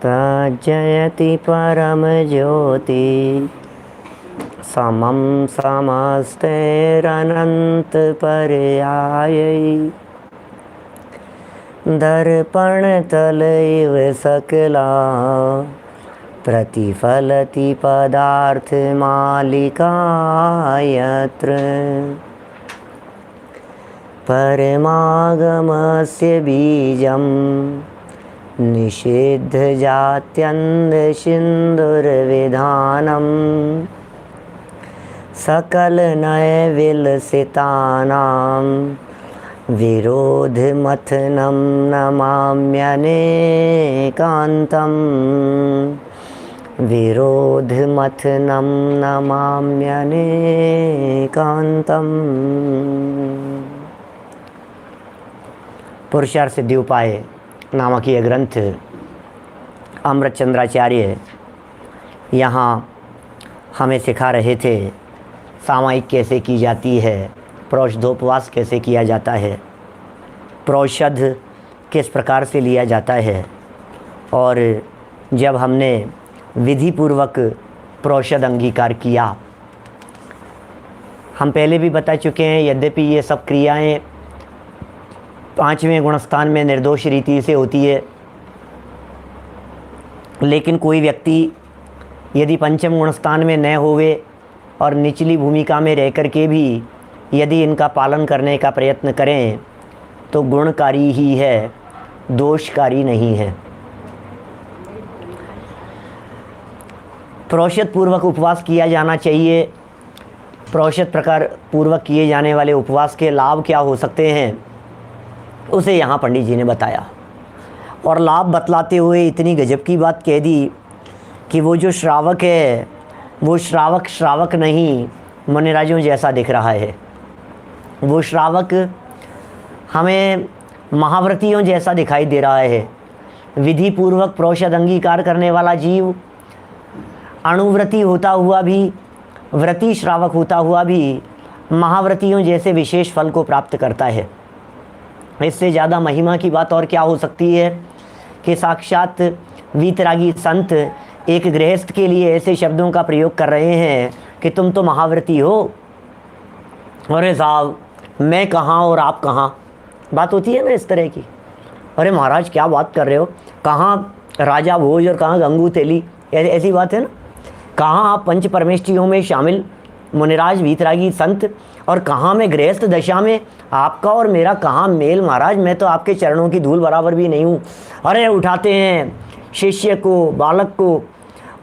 तज्जयति परम ज्योति समं समस्तैरनंत पर्यायै दर्पण तल इव सकला प्रतिफलति पदार्थ मालिका यत्र परमागमस्य बीजं निषिद्ध जात्यन्ध सिन्दूरविधानं सकल नय विलसितानां विरोधमथनं नमाम्यनेकान्तं विरोधमथनं नमाम्यनेकान्तं। पुरुषार्थ सिद्धि उपाय नामक ये ग्रंथ अमृतचंद्राचार्य यहाँ हमें सिखा रहे थे। सामायिक कैसे की जाती है, प्रोषधोपवास कैसे किया जाता है, प्रोषध किस प्रकार से लिया जाता है, और जब हमने विधि पूर्वक प्रोषध अंगीकार किया, हम पहले भी बता चुके हैं, यद्यपि ये सब क्रियाएं पांचवें गुणस्थान में निर्दोष रीति से होती है, लेकिन कोई व्यक्ति यदि पंचम गुणस्थान में न होवे और निचली भूमिका में रह कर के भी यदि इनका पालन करने का प्रयत्न करें तो गुणकारी ही है, दोषकारी नहीं है। प्रोषध पूर्वक उपवास किया जाना चाहिए। प्रोषध प्रकार पूर्वक किए जाने वाले उपवास के लाभ क्या हो सकते हैं, उसे यहाँ पंडित जी ने बताया, और लाभ बतलाते हुए इतनी गजब की बात कह दी कि वो जो श्रावक है वो श्रावक नहीं, मुनिराजों जैसा दिख रहा है। वो श्रावक हमें महाव्रतियों जैसा दिखाई दे रहा है। विधि पूर्वक प्रोषध अंगीकार करने वाला जीव अणुव्रती होता हुआ भी, व्रती श्रावक होता हुआ भी महाव्रतियों जैसे विशेष फल को प्राप्त करता है। इससे ज़्यादा महिमा की बात और क्या हो सकती है कि साक्षात वीतरागी संत एक गृहस्थ के लिए ऐसे शब्दों का प्रयोग कर रहे हैं कि तुम तो महाव्रती हो। अरे साहब, मैं कहाँ और आप कहाँ, बात होती है ना इस तरह की। अरे महाराज क्या बात कर रहे हो, कहाँ राजा भोज और कहाँ गंगू तेली, ऐसी बात है ना। कहाँ आप पंच परमेष्ठियों में शामिल मुनिराज वीतरागी संत, और कहाँ मैं गृहस्थ दशा में, आपका और मेरा कहाँ मेल महाराज, मैं तो आपके चरणों की धूल बराबर भी नहीं हूँ। अरे उठाते हैं शिष्य को, बालक को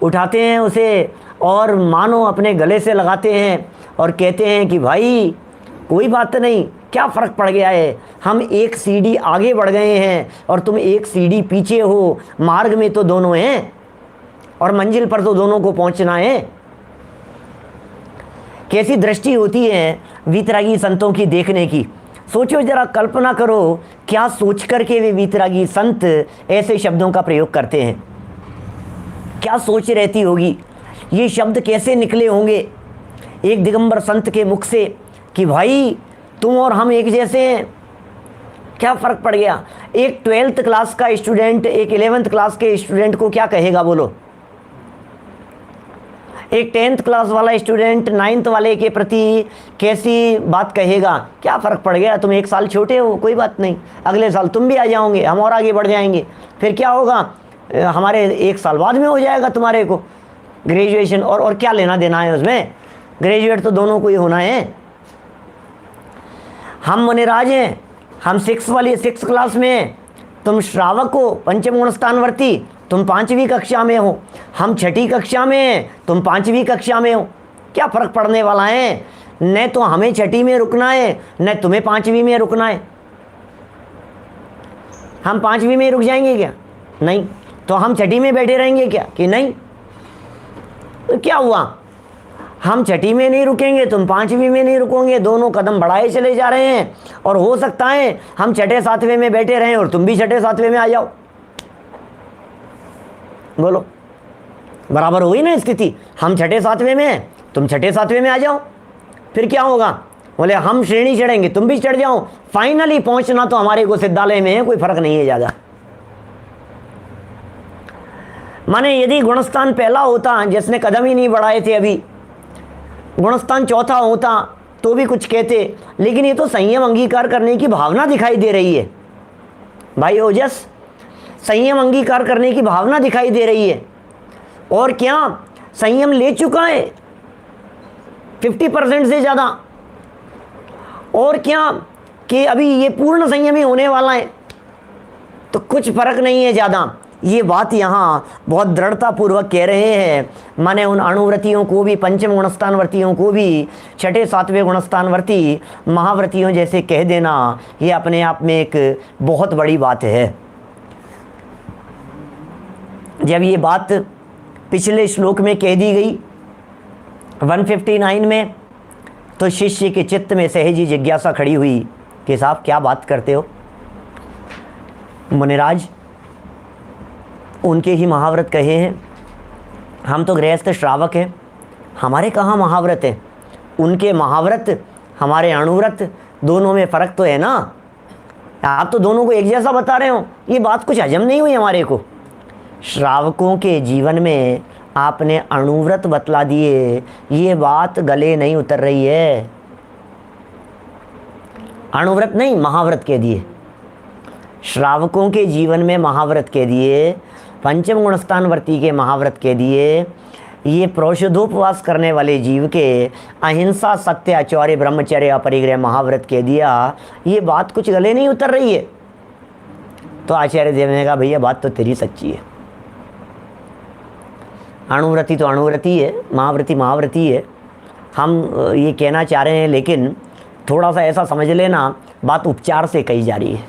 उठाते हैं उसे, और मानो अपने गले से लगाते हैं और कहते हैं कि भाई कोई बात नहीं, क्या फ़र्क पड़ गया है, हम एक सीढ़ी आगे बढ़ गए हैं और तुम एक सीढ़ी पीछे हो, मार्ग में तो दोनों हैं और मंजिल पर तो दोनों को पहुंचना है। कैसी दृष्टि होती है वीतरागी संतों की देखने की। सोचो जरा, कल्पना करो क्या सोच करके वे वीतरागी संत ऐसे शब्दों का प्रयोग करते हैं, क्या सोच रहती होगी, ये शब्द कैसे निकले होंगे एक दिगंबर संत के मुख से कि भाई तुम और हम एक जैसे हैं, क्या फ़र्क पड़ गया। एक 12th क्लास का स्टूडेंट एक 11th क्लास के स्टूडेंट को क्या कहेगा बोलो। एक 10th क्लास वाला स्टूडेंट 9th वाले के प्रति कैसी बात कहेगा। क्या फ़र्क पड़ गया, तुम एक साल छोटे हो, कोई बात नहीं, अगले साल तुम भी आ जाओगे, हम और आगे बढ़ जाएंगे, फिर क्या होगा, हमारे एक साल बाद में हो जाएगा तुम्हारे को ग्रेजुएशन, और क्या लेना देना है उसमें, ग्रेजुएट तो दोनों को ही होना है। हम मुनिराज हैं, हम 6 क्लास में हैं, तुम श्रावक हो, पंचम गुणस्थानवर्ती, तुम 5वीं कक्षा में हो, हम 6ठी कक्षा में हैं, तुम 5वीं कक्षा में हो, क्या फ़र्क पड़ने वाला है। न तो हमें 6ठी में रुकना है, न तुम्हें 5वीं में रुकना है। हम 5वीं में रुक जाएंगे क्या, नहीं, तो हम 6ठी में बैठे रहेंगे क्या, कि नहीं। तो क्या हुआ, हम 6ठी में नहीं रुकेंगे, तुम 5वीं में नहीं रुकोगे, दोनों कदम बढ़ाए चले जा रहे हैं, और हो सकता है हम 6ठे 7वें में बैठे रहें और तुम भी 6ठे 7वें में आ जाओ। बोलो, बराबर हो गई ना स्थिति, हम 6ठे 7वें में हैं, तुम 6ठे 7वें में आ जाओ, फिर क्या होगा, बोले हम श्रेणी चढ़ेंगे, तुम भी चढ़ जाओ, फाइनली पहुंचना तो हमारे को सिद्धालय में है, कोई फर्क नहीं है ज़्यादा। माने यदि गुणस्थान पहला होता, जिसने कदम ही नहीं बढ़ाए थे अभी, गुणस्थान चौथा होता तो भी कुछ कहते, लेकिन ये तो संयम अंगीकार करने की भावना दिखाई दे रही है भाई ओजस, संयम अंगीकार करने की भावना दिखाई दे रही है। और क्या संयम ले चुका है 50% से ज़्यादा, और क्या कि अभी ये पूर्ण संयमी होने वाला है, तो कुछ फर्क नहीं है ज़्यादा। ये बात यहाँ बहुत दृढ़ता पूर्वक कह रहे हैं। माने उन अणुव्रतियों को भी, पंचम गुणस्थान व्रतियों को भी छठे सातवें गुणस्थान व्रती महाव्रतियों जैसे कह देना, ये अपने आप में एक बहुत बड़ी बात है। जब ये बात पिछले श्लोक में कह दी गई 159 में, तो शिष्य के चित्त में सहजी जिज्ञासा खड़ी हुई कि साहब क्या बात करते हो मुनिराज, उनके ही महाव्रत कहे हैं, हम तो गृहस्थ श्रावक हैं, हमारे कहाँ महाव्रत है, उनके महाव्रत हमारे अणुव्रत, दोनों में फ़र्क तो है ना, आप तो दोनों को एक जैसा बता रहे हो, ये बात कुछ हजम नहीं हुई हमारे को। श्रावकों के जीवन में आपने अणुव्रत बतला दिए, ये बात गले नहीं उतर रही है। अणुव्रत नहीं, महाव्रत कह दिए, श्रावकों के जीवन में महाव्रत कह दिए, पंचम गुणस्थान व्रती के महाव्रत कह दिए, ये प्रोषधोपवास करने वाले जीव के अहिंसा सत्य आचौर्य ब्रह्मचर्य अपरिग्रह महाव्रत कह दिया, ये बात कुछ गले नहीं उतर रही है। तो आचार्य देव ने कहा भैया बात तो तेरी सच्ची है, अणुव्रती तो अणुव्रती है, महाव्रती महाव्रती है, हम ये कहना चाह रहे हैं, लेकिन थोड़ा सा ऐसा समझ लेना बात उपचार से कही जा रही है,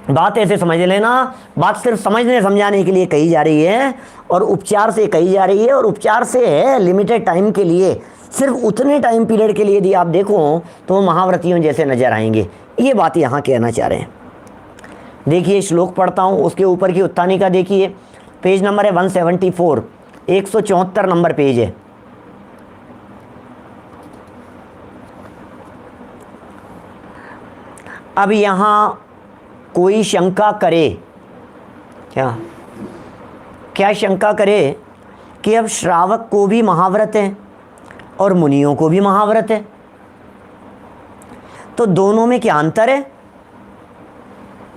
बात ऐसे समझ लेना, बात सिर्फ समझने समझाने के लिए कही जा रही है और उपचार से कही जा रही है, और उपचार से है लिमिटेड टाइम के लिए, सिर्फ उतने टाइम पीरियड के लिए यदि आप देखो तो महाव्रतियों जैसे नजर आएंगे, ये बात यहाँ कहना चाह रहे हैं। देखिए श्लोक पढ़ता हूँ, उसके ऊपर की उत्थानिका देखिए, पेज नंबर है 174, 174 नंबर पेज है। अब यहाँ कोई शंका करे, क्या शंका करे कि अब श्रावक को भी महाव्रत है और मुनियों को भी महाव्रत है, तो दोनों में क्या अंतर है?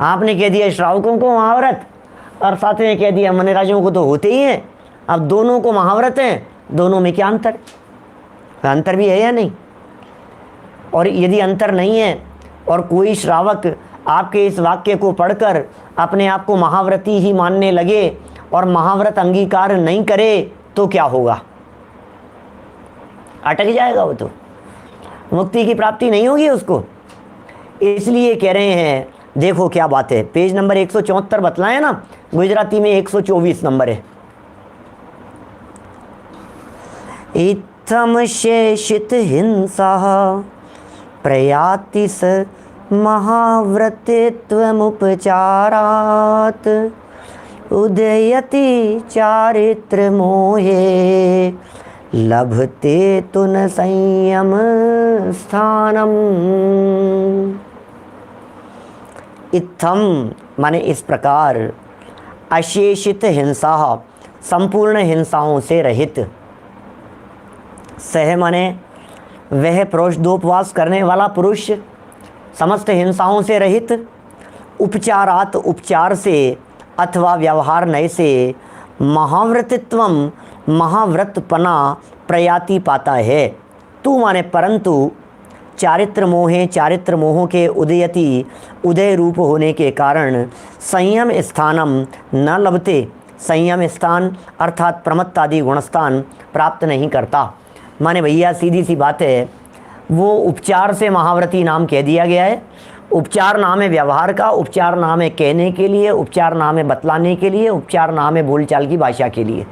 आपने कह दिया श्रावकों को महाव्रत और साथ में कह दिया मुनिराजों को तो होते ही हैं, अब दोनों को महाव्रत है, दोनों में क्या अंतर? अंतर भी है या नहीं? और यदि अंतर नहीं है और कोई श्रावक आपके इस वाक्य को पढ़कर अपने आप को महाव्रती ही मानने लगे और महाव्रत अंगीकार नहीं करे तो क्या होगा? अटक जाएगा, वो तो मुक्ति की प्राप्ति नहीं होगी उसको। इसलिए कह रहे हैं, देखो क्या बात है, पेज नंबर 174 बतलाए ना, गुजराती में 124 नंबर है। इत्थम शेषित हिंसा प्रयाति स महाव्रतित्वमुपचारात् उदयति चारित्र मोहे लभते तु न संयम स्थानम। इत्थम माने इस प्रकार, अशेषित हिंसा संपूर्ण हिंसाओं से रहित, सह माने वह प्रोषधोपवास करने वाला पुरुष समस्त हिंसाओं से रहित, उपचारात उपचार से अथवा व्यवहार नय से महाव्रतित्वम महाव्रतपना प्रयाति पाता है। तू माने परंतु चारित्र मोहे चारित्र मोहों के उदयति उदय रूप होने के कारण संयम स्थानम न लभते, संयम स्थान अर्थात प्रमत्तादि गुणस्थान प्राप्त नहीं करता। माने भैया सीधी सी बात है, वो उपचार से महाव्रती नाम कह दिया गया है। उपचार नाम है व्यवहार का, उपचार नाम है कहने के लिए, उपचार नाम है बतलाने के लिए, उपचार नाम है बोलचाल की भाषा के लिए,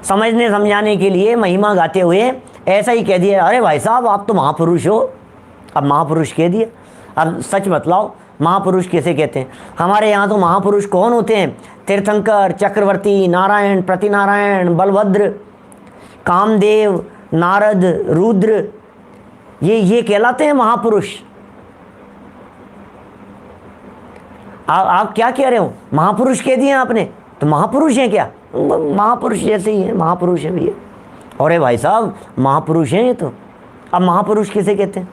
समझने समझाने के लिए, महिमा गाते हुए ऐसा ही कह दिया, अरे भाई साहब आप तो महापुरुष हो। अब महापुरुष कह दिया, अब सच बतलाओ महापुरुष कैसे कहते हैं? हमारे यहाँ तो महापुरुष कौन होते हैं? तीर्थंकर, चक्रवर्ती, नारायण, प्रतिनारायण, बलभद्र, कामदेव, नारद, रुद्र, ये कहलाते हैं महापुरुष। आप क्या कह रहे हो, महापुरुष कह दिए आपने, तो महापुरुष हैं क्या? महापुरुष जैसे ही हैं, महापुरुष हैं भैया। अरे भाई साहब महापुरुष हैं ये तो। अब महापुरुष किसे कहते हैं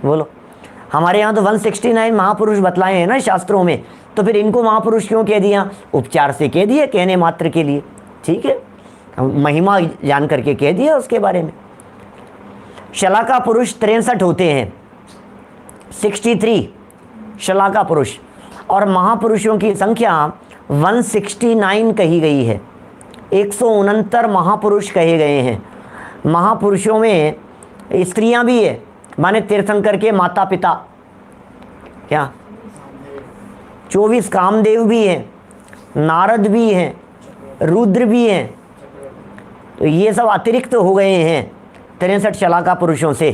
बोलो? हमारे यहाँ तो 169 महापुरुष बतलाए हैं ना शास्त्रों में, तो फिर इनको महापुरुष क्यों कह दिया? उपचार से कह दिए, कहने मात्र के लिए, ठीक है, महिमा जान करके कह दिया उसके बारे में। शलाका पुरुष 63 होते हैं, 63 शलाका पुरुष, और महापुरुषों की संख्या 169 कही गई है। 169 महापुरुष कहे गए हैं। महापुरुषों में स्त्रियां भी है, माने तीर्थंकर के माता पिता, क्या 24 कामदेव भी हैं, नारद भी हैं, रुद्र भी हैं, तो ये सब अतिरिक्त हो गए हैं 63 शलाका पुरुषों से।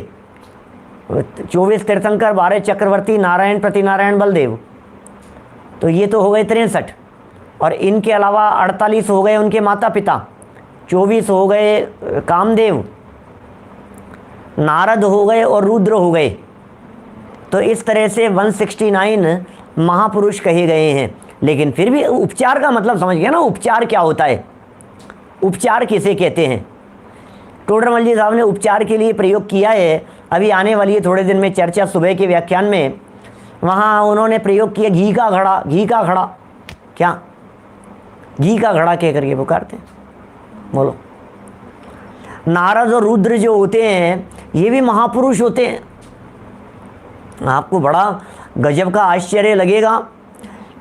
24 तीर्थंकर, 12 चक्रवर्ती, नारायण, प्रतिनारायण, बलदेव, तो ये तो हो गए 63, और इनके अलावा 48 हो गए उनके माता पिता, 24 हो गए कामदेव, नारद हो गए और रुद्र हो गए। तो इस तरह से 169 महापुरुष कहे गए हैं। लेकिन फिर भी उपचार का मतलब समझ गया ना, उपचार क्या होता है, उपचार किसे कहते हैं? टोडरमल जी साहब ने उपचार के लिए प्रयोग किया है, अभी आने वाली है थोड़े दिन में चर्चा सुबह के व्याख्यान में, वहाँ उन्होंने प्रयोग किया घी का घड़ा, घी का घड़ा, क्या घी का घड़ा कह करके पुकारते हैं, बोलो। नारद और रुद्र जो होते हैं ये भी महापुरुष होते हैं। आपको बड़ा गजब का आश्चर्य लगेगा,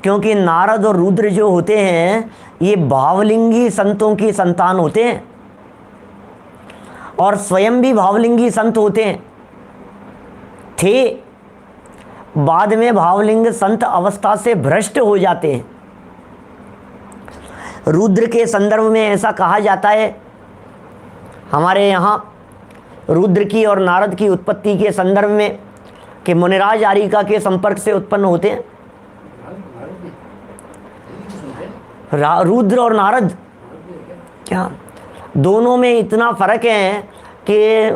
क्योंकि नारद और रुद्र जो होते हैं ये भावलिंगी संतों की संतान होते हैं, और स्वयं भी भावलिंगी संत होते हैं, थे, बाद में भावलिंग संत अवस्था से भ्रष्ट हो जाते हैं। रुद्र के संदर्भ में ऐसा कहा जाता है, हमारे यहाँ रुद्र की और नारद की उत्पत्ति के संदर्भ में, कि मुनिराज आरिका के संपर्क से उत्पन्न होते हैं। रुद्र और नारद, क्या दोनों में इतना फर्क है कि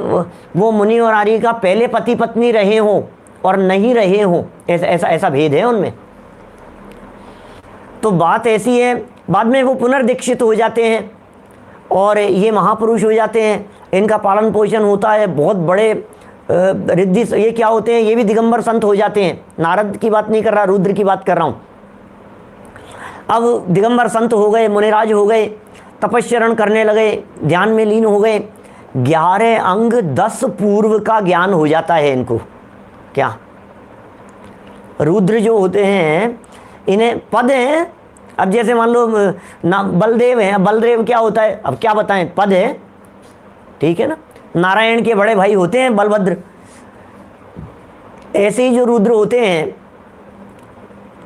वो मुनि और आरिका पहले पति पत्नी रहे हों और नहीं रहे हों, ऐसा भेद है उनमें। तो बात ऐसी है, बाद में वो पुनर्दीक्षित हो जाते हैं और ये महापुरुष हो जाते हैं, इनका पालन पोषण होता है, बहुत बड़े रिद्धि, ये क्या होते हैं, ये भी दिगंबर संत हो जाते हैं। नारद की बात नहीं कर रहा, रुद्र की बात कर रहा हूँ। अब दिगंबर संत हो गए, मुनिराज हो गए, तपस्चरण करने लगे, ध्यान में लीन हो गए, 11 अंग 10 पूर्व का ज्ञान हो जाता है इनको। क्या रुद्र जो होते हैं इन्हें पद हैं, अब जैसे मान लो ना बलदेव हैं, बलदेव क्या होता है, अब क्या बताएं, पद है, ठीक है ना। नारायण के बड़े भाई होते हैं बलभद्र, ऐसे ही जो रुद्र होते हैं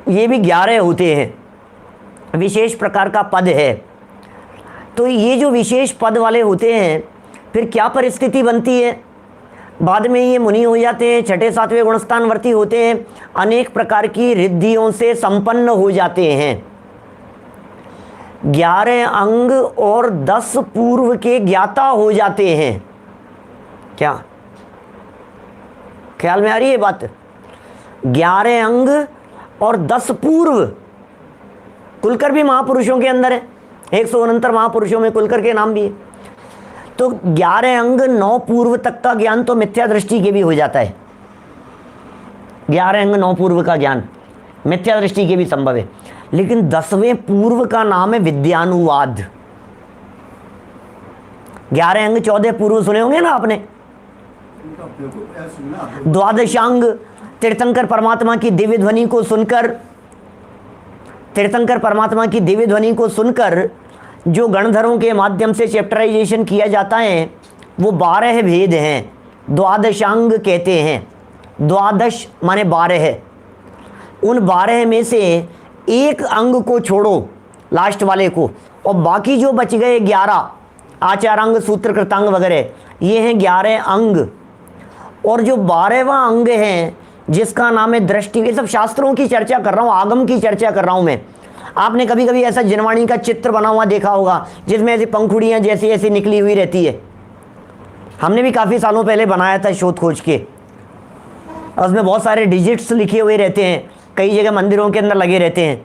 ये भी 11 होते हैं, विशेष प्रकार का पद है। तो ये जो विशेष पद वाले होते हैं, फिर क्या परिस्थिति बनती है, बाद में ये मुनि हो जाते हैं, 6ठे 7वें गुणस्थानवर्ती होते हैं, अनेक प्रकार की रिद्धियों से संपन्न हो जाते हैं। 11 अंग और 10 पूर्व के ज्ञाता हो जाते हैं। क्या ख्याल में आ रही है बात? 11 अंग और 10 पूर्व, कुलकर भी महापुरुषों के अंदर है, 169 महापुरुषों में कुलकर के नाम भी है। तो 11 अंग 9 पूर्व तक का ज्ञान तो मिथ्या दृष्टि के भी हो जाता है। 11 अंग 9 पूर्व का ज्ञान मिथ्या दृष्टि के भी संभव है, लेकिन 10वें पूर्व का नाम है विद्यानुवाद। 11 अंग 14 पूर्व सुने होंगे ना आपने। द्वादशांग तीर्थंकर परमात्मा की दिव्य ध्वनि को सुनकर, तीर्थंकर परमात्मा की दिव्य ध्वनि को सुनकर जो गणधरों के माध्यम से चैप्टराइजेशन किया जाता है, वो 12 भेद हैं, द्वादशांग कहते हैं। द्वादश माने 12 है, उन 12 में से एक अंग को छोड़ो, लास्ट वाले को, और बाकी जो बच गए 11 आचारांग, सूत्र, कृतांग वगैरह, ये हैं 11 अंग। और जो 12वां अंग है जिसका नाम है दृष्टि, ये सब शास्त्रों की चर्चा कर रहा हूँ, आगम की चर्चा कर रहा हूँ मैं। आपने कभी कभी ऐसा जिनवाणी का चित्र बना हुआ देखा होगा जिसमें ऐसी पंखुड़ियाँ जैसी ऐसी निकली हुई रहती है। हमने भी काफ़ी सालों पहले बनाया था शोध खोज के, और उसमें बहुत सारे डिजिट्स लिखे हुए रहते हैं, कई जगह मंदिरों के अंदर लगे रहते हैं,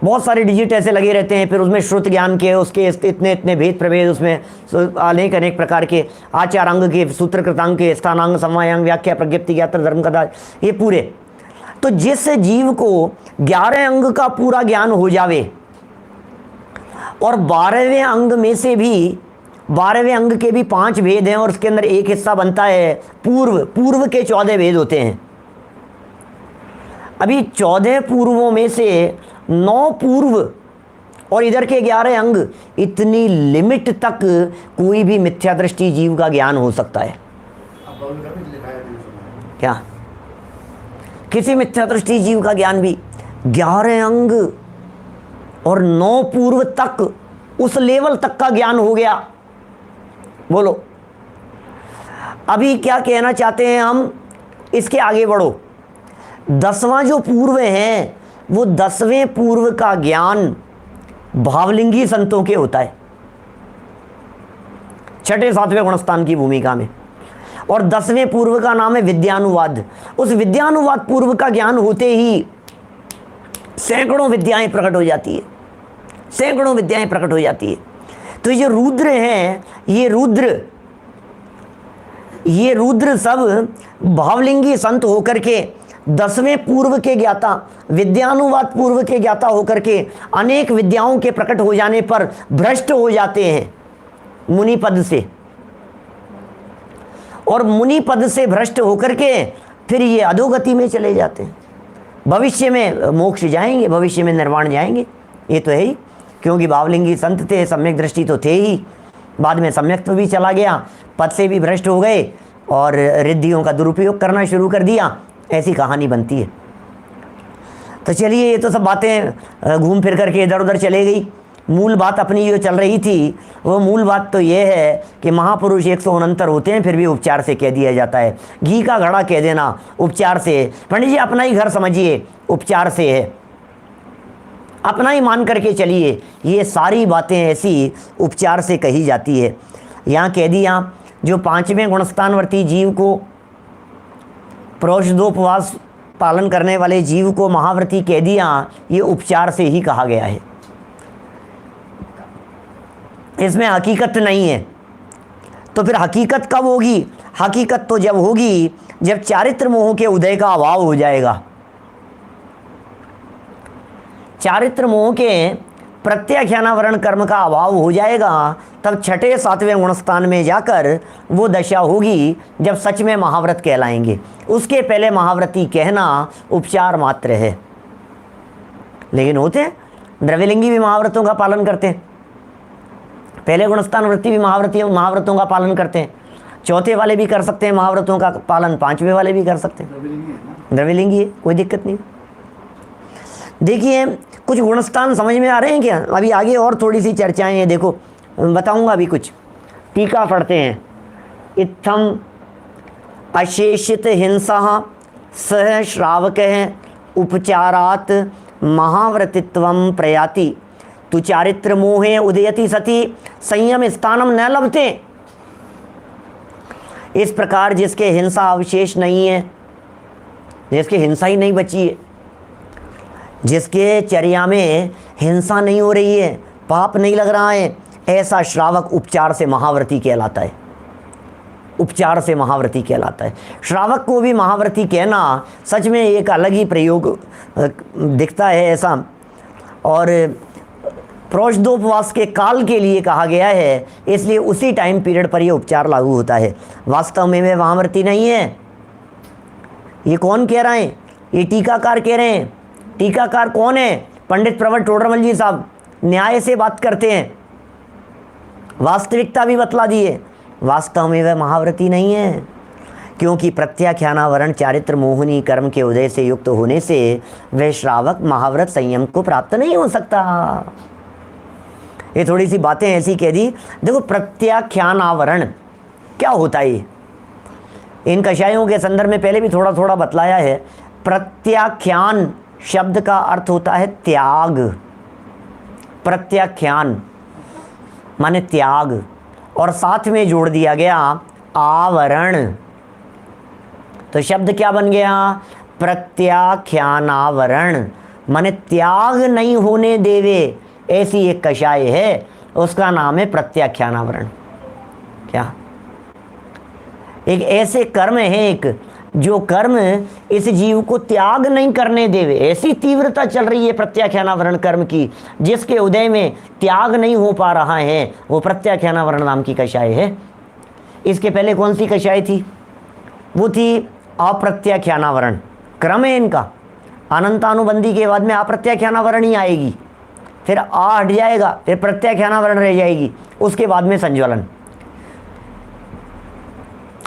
बहुत सारे डिजिट ऐसे लगे रहते हैं, फिर उसमें श्रुत ज्ञान के उसके इतने इतने भेद प्रभेद, उसमें अनेक अनेक प्रकार के आचार अंग के, सूत्र कृतांग के, स्थानांग, समवायांग, व्याख्या, प्रज्ञप्ति, ज्ञात्र, धर्म कथा, ये पूरे। तो जिस जीव को 11 अंग का पूरा ज्ञान हो जावे और 12वें अंग में से भी 12वें अंग के भी 5 भेद हैं और उसके अंदर एक हिस्सा बनता है पूर्व के 14 भेद होते हैं। अभी 14 पूर्वों में से 9 पूर्व और इधर के 11 अंग, इतनी लिमिट तक कोई भी मिथ्या दृष्टि जीव का ज्ञान हो सकता है। क्या किसी मिथ्या दृष्टि जीव का ज्ञान भी 11 अंग और 9 पूर्व तक, उस लेवल तक का ज्ञान हो गया। बोलो अभी क्या कहना चाहते हैं हम, इसके आगे बढ़ो। 10वां जो पूर्व है वो 10वें पूर्व का ज्ञान भावलिंगी संतों के होता है, 6ठे 7वें गुणस्थान की भूमिका में। और 10वें पूर्व का नाम है विद्यानुवाद। उस विद्यानुवाद पूर्व का ज्ञान होते ही सैकड़ों विद्याएं प्रकट हो जाती है, सैकड़ों विद्याएं प्रकट हो जाती है। तो ये रुद्र हैं, ये रुद्र सब भावलिंगी संत होकर के 10वें पूर्व के ज्ञाता, विद्यानुवाद पूर्व के ज्ञाता होकर के अनेक विद्याओं के प्रकट हो जाने पर भ्रष्ट हो जाते हैं मुनि पद से, और मुनि पद से भ्रष्ट होकर के फिर ये अधोगति में चले जाते हैं। भविष्य में मोक्ष जाएंगे, भविष्य में निर्वाण जाएंगे, ये तो है ही, क्योंकि भावलिंगी संत थे, सम्यक दृष्टि तो थे ही, बाद में सम्यक्त्व भी चला गया, पद से भी भ्रष्ट हो गए और रिद्धियों का दुरुपयोग करना शुरू कर दिया। ऐसी कहानी बनती है। तो चलिए, ये तो सब बातें घूम फिर करके इधर उधर चले गई। मूल बात अपनी जो चल रही थी, वो मूल बात तो ये है कि महापुरुष 169 होते हैं, फिर भी उपचार से कह दिया जाता है। घी का घड़ा कह देना उपचार से है। पंडित जी अपना ही घर समझिए, उपचार से है, अपना ही मान करके चलिए। ये सारी बातें ऐसी उपचार से कही जाती है। यहाँ कह दिया, जो 5वें गुणस्थानवर्ती जीव को, प्रोषदोपवास पालन करने वाले जीव को महाव्रती कह दिया, ये उपचार से ही कहा गया है, इसमें हकीकत नहीं है। तो फिर हकीकत कब होगी? हकीकत तो जब होगी जब चारित्र मोह के उदय का अभाव हो जाएगा। चारित्र मोह के प्रत्याख्यानावरण कर्म का अभाव हो जाएगा, तब 6ठे 7वें गुणस्थान में जाकर वो दशा होगी जब सच में महाव्रत कहलाएंगे। उसके पहले महाव्रती कहना उपचार मात्र है। लेकिन होते हैं, द्रव्यलिंगी भी महाव्रतों का पालन करते हैं, पहले गुणस्थान वृत्ति भी महाव्रतों का पालन करते हैं, चौथे वाले भी कर सकते हैं महाव्रतों का पालन, 5वें वाले भी कर सकते हैं, द्रव्यलिंगी है, कोई दिक्कत नहीं। देखिए, कुछ गुणस्थान समझ में आ रहे हैं क्या? अभी आगे और थोड़ी सी चर्चाएं हैं, देखो बताऊंगा अभी कुछ। टीका पढ़ते हैं। इत्थम अशेषित हिंसा सह श्रावक उपचारात महाव्रतित्वं प्रयाति तु चारित्र मोहे उदयति सति संयम स्थानम न लभते। इस प्रकार जिसके हिंसा अवशेष नहीं है, जिसके हिंसा ही नहीं बची है, जिसके चर्या में हिंसा नहीं हो रही है, पाप नहीं लग रहा है, ऐसा श्रावक उपचार से महाव्रती कहलाता है। उपचार से महाव्रती कहलाता है। श्रावक को भी महाव्रती कहना सच में एक अलग ही प्रयोग दिखता है ऐसा। और प्रोषदोपवास के काल के लिए कहा गया है, इसलिए उसी टाइम पीरियड पर यह उपचार लागू होता है। वास्तव में वे महाव्रती नहीं है। ये कौन कह रहे हैं? ये टीकाकार कह रहे हैं। टीकाकार कौन है? पंडित प्रवर टोडरमल जी साहब न्याय से बात करते हैं, वास्तविकता भी बतला दिए। वास्तव में वह महाव्रती नहीं है, क्योंकि प्रत्याख्यानावरण चारित्र मोहनी कर्म के उदय से युक्त होने से वह श्रावक महाव्रत संयम को प्राप्त नहीं हो सकता। ये थोड़ी सी बातें ऐसी कह दी। देखो, प्रत्याख्यानावरण क्या होता है? इन कषायों के संदर्भ में पहले भी थोड़ा थोड़ा बतलाया है। प्रत्याख्यान शब्द का अर्थ होता है त्याग। प्रत्याख्यान माने त्याग, और साथ में जोड़ दिया गया आवरण। तो शब्द क्या बन गया? प्रत्याख्यानावरण माने त्याग नहीं होने देवे, ऐसी एक कषाय है, उसका नाम है प्रत्याख्यानावरण। क्या? एक ऐसे कर्म है, एक जो कर्म इस जीव को त्याग नहीं करने देवे, ऐसी तीव्रता चल रही है प्रत्याख्यानावरण कर्म की, जिसके उदय में त्याग नहीं हो पा रहा है, वो प्रत्याख्यानावरण नाम की कषाय है। इसके पहले कौन सी कषाय थी? वो थी अप्रत्याख्यानावरण। क्रम है इनका, अनंतानुबंधी के बाद में अप्रत्याख्यानावरण ही आएगी, फिर आ हट जाएगा, फिर प्रत्याख्यानावरण रह जाएगी, उसके बाद में संज्वलन।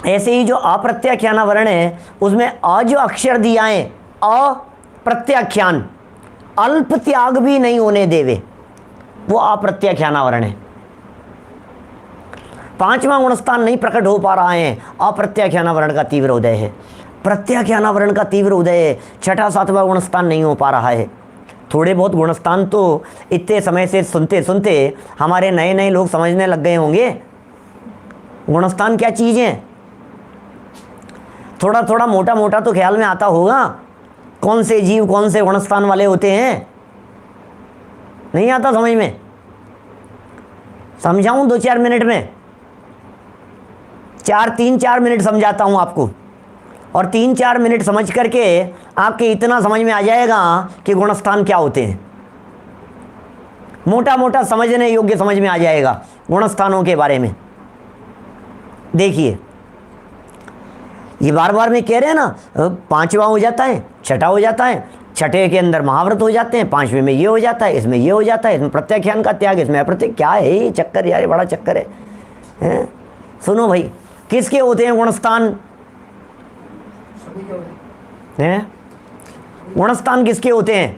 ऐसे ही जो अप्रत्याख्यानावरण है उसमें अ जो अक्षर दिया है, अप्रत्याख्यान, अल्प त्याग भी नहीं होने देवे, वो अप्रत्याख्यानावरण है। पांचवा गुणस्थान नहीं प्रकट हो पा रहा है, अप्रत्याख्यानावरण का तीव्र उदय है। प्रत्याख्यानावरण का तीव्र उदय है, छठा सातवां गुणस्थान नहीं हो पा रहा है। थोड़े बहुत गुणस्थान तो इतने समय से सुनते सुनते हमारे नए नए लोग समझने लग गए होंगे, गुणस्थान क्या चीज़ है। थोड़ा थोड़ा मोटा मोटा तो ख्याल में आता होगा कौन से जीव कौन से गुणस्थान वाले होते हैं, नहीं आता समझ में? समझाऊं 2-4 मिनट में? 3-4 मिनट समझाता हूं आपको, और 3-4 मिनट समझ करके आपके इतना समझ में आ जाएगा कि गुणस्थान क्या होते हैं। मोटा मोटा समझने योग्य समझ में आ जाएगा गुणस्थानों के बारे में। देखिए, ये बार बार में कह रहे हैं ना, पांचवा हो जाता है, छठा हो जाता है, छठे के अंदर महाव्रत हो जाते हैं, पांचवें में ये हो जाता है, इसमें ये हो जाता है, इसमें प्रत्याख्यान का त्याग, इसमें अप्रत्य, क्या है ये चक्कर यार, बड़ा चक्कर है? सुनो भाई, किसके होते हैं गुणस्थान? गुणस्थान किसके होते हैं?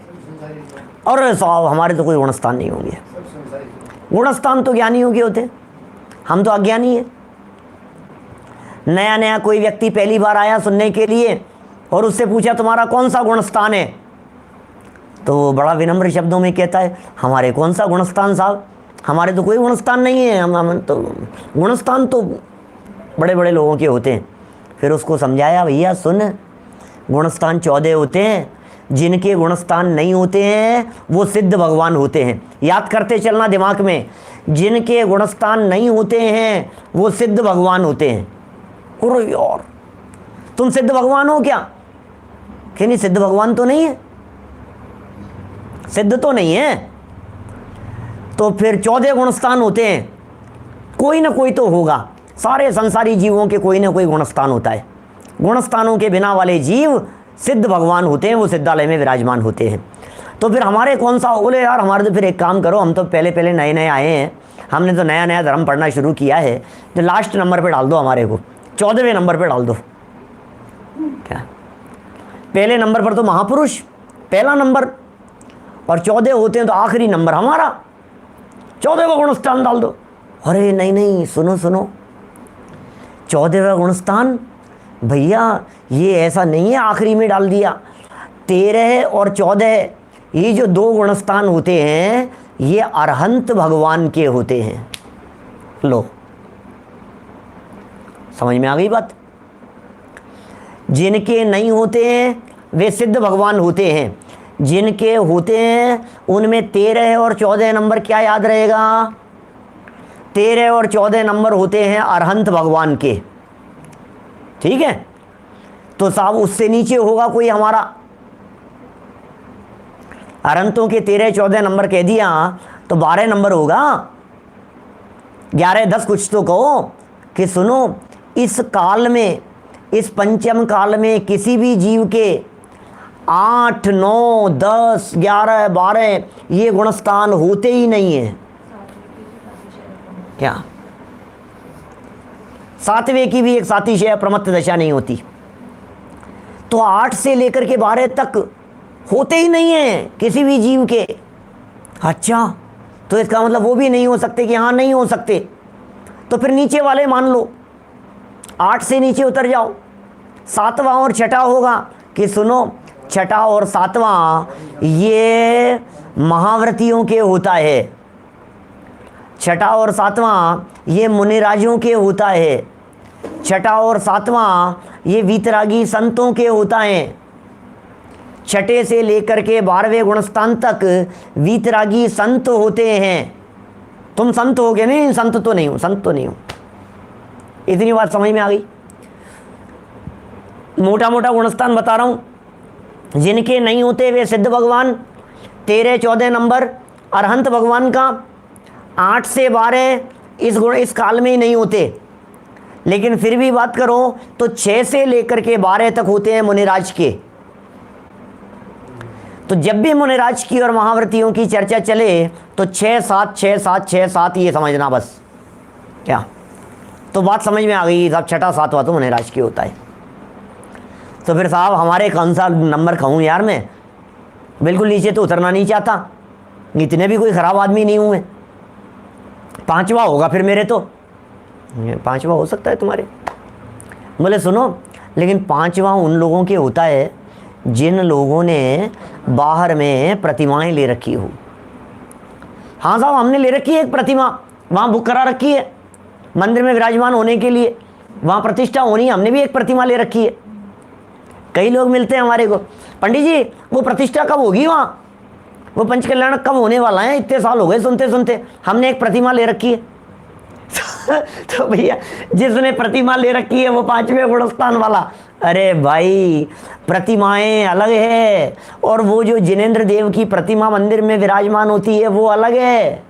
और साहब हमारे तो कोई गुणस्थान नहीं होंगे। गुणस्थान तो ज्ञानियों के होते हैं, हम तो अज्ञानी हैं। नया नया कोई व्यक्ति पहली बार आया सुनने के लिए और उससे पूछा तुम्हारा कौन सा गुणस्थान है, तो वो बड़ा विनम्र शब्दों में कहता है हमारे कौन सा गुणस्थान साहब, हमारे तो कोई गुणस्थान नहीं है, हम तो गुणस्थान तो बड़े बड़े लोगों के होते हैं। फिर उसको समझाया, भैया सुन, गुणस्थान 14 होते हैं, जिनके गुणस्थान नहीं होते हैं वो सिद्ध भगवान होते हैं। याद करते चलना दिमाग में, जिनके गुणस्थान नहीं होते हैं वो सिद्ध भगवान होते हैं। अरे यार, तुम सिद्ध भगवान हो क्या? कि नहीं, सिद्ध भगवान तो नहीं है, सिद्ध तो नहीं है, तो फिर 14 गुणस्थान होते हैं, कोई ना कोई तो होगा। सारे संसारी जीवों के कोई ना कोई गुणस्थान होता है। गुणस्थानों के बिना वाले जीव सिद्ध भगवान होते हैं, वो सिद्धालय में विराजमान होते हैं। तो फिर हमारे कौन सा? बोले यार हमारे तो फिर एक काम करो, हम तो पहले पहले नए नए आए हैं, हमने तो नया नया धर्म पढ़ना शुरू किया है, तो लास्ट नंबर पे डाल दो हमारे को, 14वें नंबर पे डाल दो। क्या? पहले नंबर पर तो महापुरुष पहला नंबर, और 14 होते हैं तो आखिरी नंबर हमारा, 14वां गुणस्थान डाल दो। अरे नहीं नहीं, सुनो सुनो, 14वां गुणस्थान भैया ये ऐसा नहीं है आखिरी में डाल दिया। 13 और 14 ये जो 2 गुणस्थान होते हैं ये अरहंत भगवान के होते हैं। लो, समझ में आ गई बात? जिनके नहीं होते हैं वे सिद्ध भगवान होते हैं, जिनके होते हैं उनमें 13 और 14 नंबर क्या याद रहेगा? 13 और 14 नंबर होते हैं अरहंत भगवान के। ठीक है, तो साहब उससे नीचे होगा कोई हमारा, अरहंतों के 13-14 नंबर कह दिया तो 12 नंबर होगा, 11-10 कुछ तो कहो। कि सुनो, इस काल में, इस पंचम काल में किसी भी जीव के 8, 9, 10, 11, 12 ये गुणस्थान होते ही नहीं है। क्या? 7वें की भी एक सातिशय प्रमत्त दशा नहीं होती, तो 8 से लेकर के 12 तक होते ही नहीं है किसी भी जीव के। अच्छा, तो इसका मतलब वो भी नहीं हो सकते कि हाँ नहीं हो सकते, तो फिर नीचे वाले मान लो, 8 से नीचे उतर जाओ, 7वां और 6ठा होगा। कि सुनो, 6ठा और 7वां ये महाव्रतियों के होता है, 6ठा और 7वां ये मुनिराजों के होता है, 6ठा और 7वां ये वीतरागी संतों के होता है। छठे से लेकर के 12वें गुणस्थान तक वीतरागी संत होते हैं। तुम संत हो गए? नहीं, संत तो नहीं हो, संत तो नहीं हो। इतनी बात समझ में आ गई? मोटा मोटा गुणस्थान बता रहा हूं। जिनके नहीं होते वे सिद्ध भगवान, 13-14 नंबर अरहंत भगवान का, 8 से 12 इस काल में ही नहीं होते। लेकिन फिर भी बात करो तो 6 से लेकर के 12 तक होते हैं मुनिराज के। तो जब भी मुनिराज की और महाव्रतियों की चर्चा चले तो 6-7 6-7 6-7 ये समझना बस। क्या? तो बात समझ में आ गई साहब, छठा सातवां तो मुनिराज की होता है। तो फिर साहब हमारे कौन सा नंबर कहूँ यार, मैं बिल्कुल नीचे तो उतरना नहीं चाहता, इतने भी कोई ख़राब आदमी नहीं हूँ मैं। 5वां होगा फिर मेरे तो, 5वां हो सकता है तुम्हारे। बोले सुनो, लेकिन 5वां उन लोगों के होता है जिन लोगों ने बाहर में प्रतिमाएं ले रखी हो। हाँ साहब, हमने ले रखी है एक प्रतिमा, वहाँ बुक करा रखी है मंदिर में विराजमान होने के लिए, वहाँ प्रतिष्ठा होनी, हमने भी एक प्रतिमा ले रखी है। कई लोग मिलते हैं हमारे को, पंडित जी वो प्रतिष्ठा कब होगी, वहाँ वो पंचकल्याण कब होने वाला है, इतने साल हो गए सुनते सुनते, हमने एक प्रतिमा ले रखी है। तो भैया जिसने प्रतिमा ले रखी है वो 5वें गुणस्थान वाला। अरे भाई प्रतिमाएं अलग है और वो जो जिनेंद्र देव की प्रतिमा मंदिर में विराजमान होती है वो अलग है।